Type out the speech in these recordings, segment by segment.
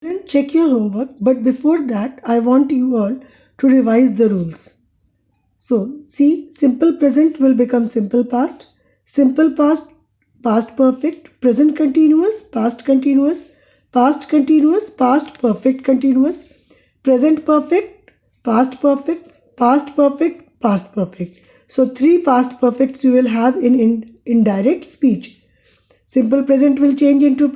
Then check your homework, but before that, I want you all to revise the rules. So, see, simple present will become simple past, past perfect, present continuous, past continuous, past perfect continuous, present perfect, past perfect, past perfect. So, three past perfects you will have in indirect speech. Simple present will change into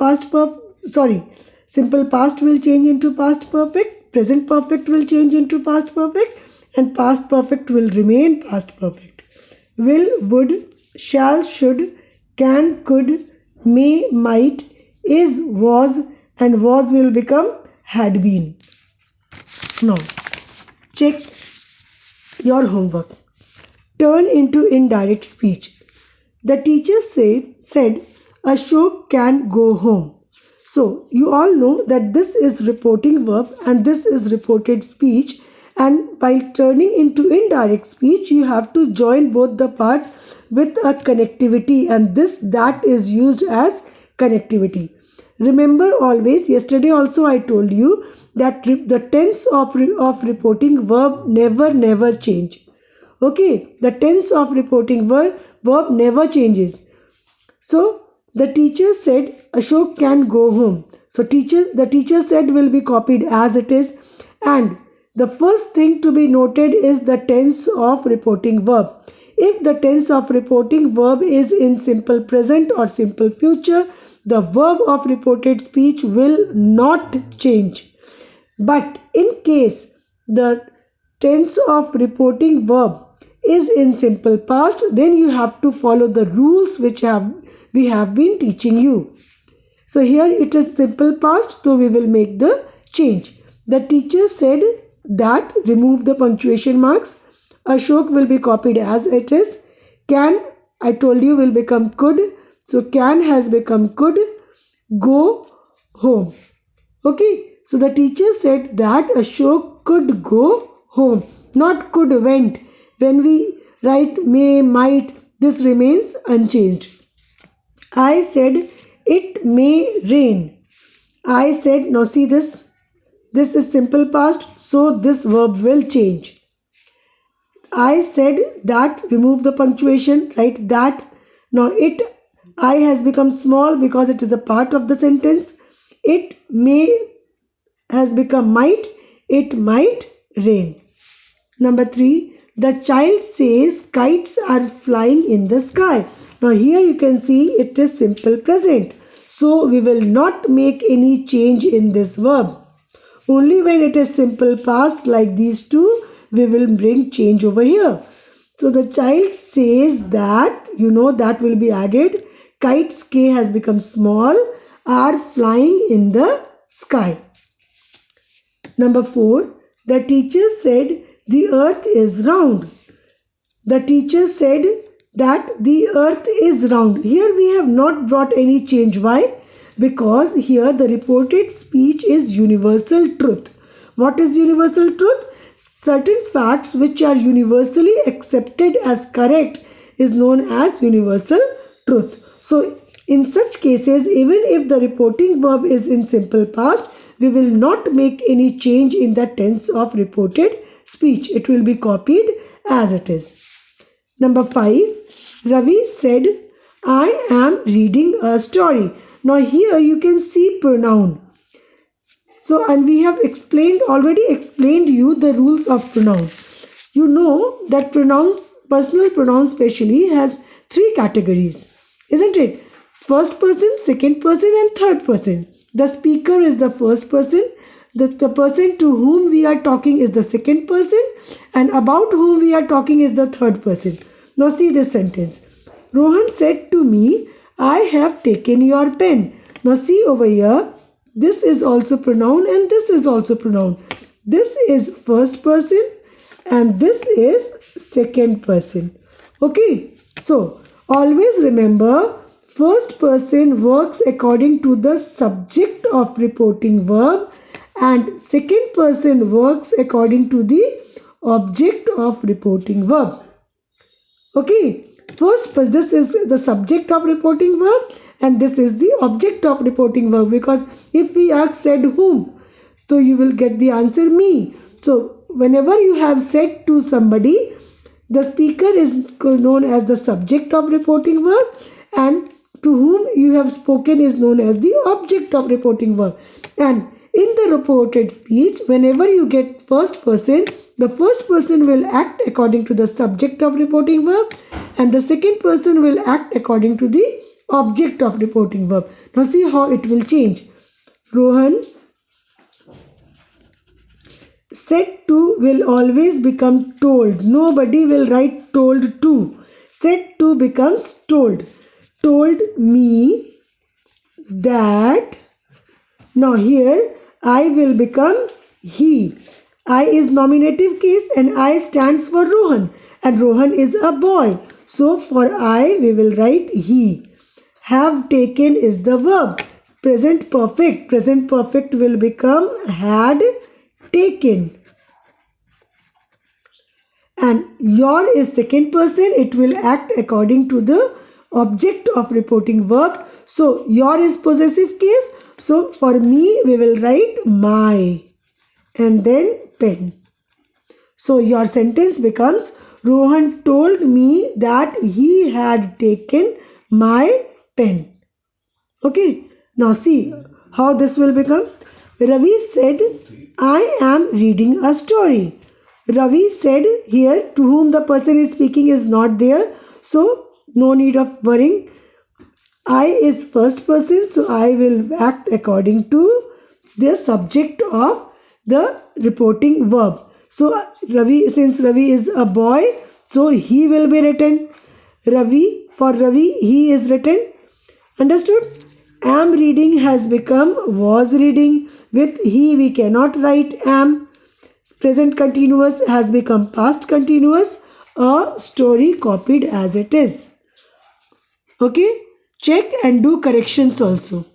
simple past will change into past perfect, present perfect will change into past perfect, and past perfect will remain past perfect. Will, would, shall, should, can, could, may, might, is, was, and was will become had been. Now, check your homework. Turn into indirect speech. The teacher said Ashok can go home. So you all know that this is reporting verb and this is reported speech, and while turning into indirect speech you have to join both the parts with a connectivity, and that is used as connectivity. Remember always, yesterday also I told you that the tense of reporting verb never change. Okay, the tense of reporting verb never changes. So the teacher said Ashok can go home. So the teacher said will be copied as it is, and the first thing to be noted is the tense of reporting verb. If the tense of reporting verb is in simple present or simple future, the verb of reported speech will not change. But in case the tense of reporting verb is in simple past, then you have to follow the rules which we have been teaching you. So here it is simple past, so we will make the change. The teacher said that remove the punctuation marks. Ashok will be copied as it is. Can, I told you, will become could. So can has become could. Go home. Okay. So the teacher said that Ashok could go home, not could went. When we write may, might, this remains unchanged. I said it may rain. I said, now see this. This is simple past, so this verb will change. I said that, remove the punctuation, write that. Now I has become small because it is a part of the sentence. It may has become might. It might rain. Number 3, the child says kites are flying in the sky. Now here you can see it is simple present. So we will not make any change in this verb. Only when it is simple past like these two, we will bring change over here. So the child says that, that will be added. Kites, K has become small, are flying in the sky. Number 4, the teacher said the earth is round. The teacher said that the earth is round. Here we have not brought any change. Why? Because here the reported speech is universal truth. What is universal truth? Certain facts which are universally accepted as correct is known as universal truth. So in such cases, even if the reporting verb is in simple past, we will not make any change in the tense of reported speech. It will be copied as it is. Number 5, Ravi said, I am reading a story. Now here you can see pronoun. So, and we have already explained you the rules of pronoun. You know that personal pronouns especially has 3 categories, isn't it? First person, second person and third person. The speaker is the first person. The person to whom we are talking is the second person, and about whom we are talking is the third person. Now see this sentence. Rohan said to me, I have taken your pen. Now see over here, this is also pronoun and this is also pronoun. This is first person and this is second person. Okay, so always remember, first person works according to the subject of reporting verb and second person works according to the object of reporting verb. Okay, this is the subject of reporting verb and this is the object of reporting verb, because if we ask said whom, So you will get the answer me. So whenever you have said to somebody, the speaker is known as the subject of reporting verb, and to whom you have spoken is known as the object of reporting verb. And in the reported speech, whenever you get first person, the first person will act according to the subject of reporting verb, and the second person will act according to the object of reporting verb. Now see how it will change. Rohan said to will always become told. Nobody will write told to. Said to becomes told. Told me that. Now here I will become he. I is nominative case and I stands for Rohan. And Rohan is a boy. So for I we will write he. Have taken is the verb. Present perfect. Present perfect will become had taken. And your is second person. It will act according to the object of reporting verb. So your is possessive case. So for me we will write my and then pen. So your sentence becomes Rohan told me that he had taken my pen. Okay. Now see how this will become. Ravi said, I am reading a story. Ravi said here, to whom the person is speaking is not there. So no need of worrying. I is first person. So I will act according to the subject of the reporting verb. So Ravi, since Ravi is a boy, so he will be written. Ravi, for Ravi, he is written. Understood? Am reading has become was reading. With he we cannot write am. Present continuous has become past continuous. A story copied as it is. Okay? Check and do corrections also.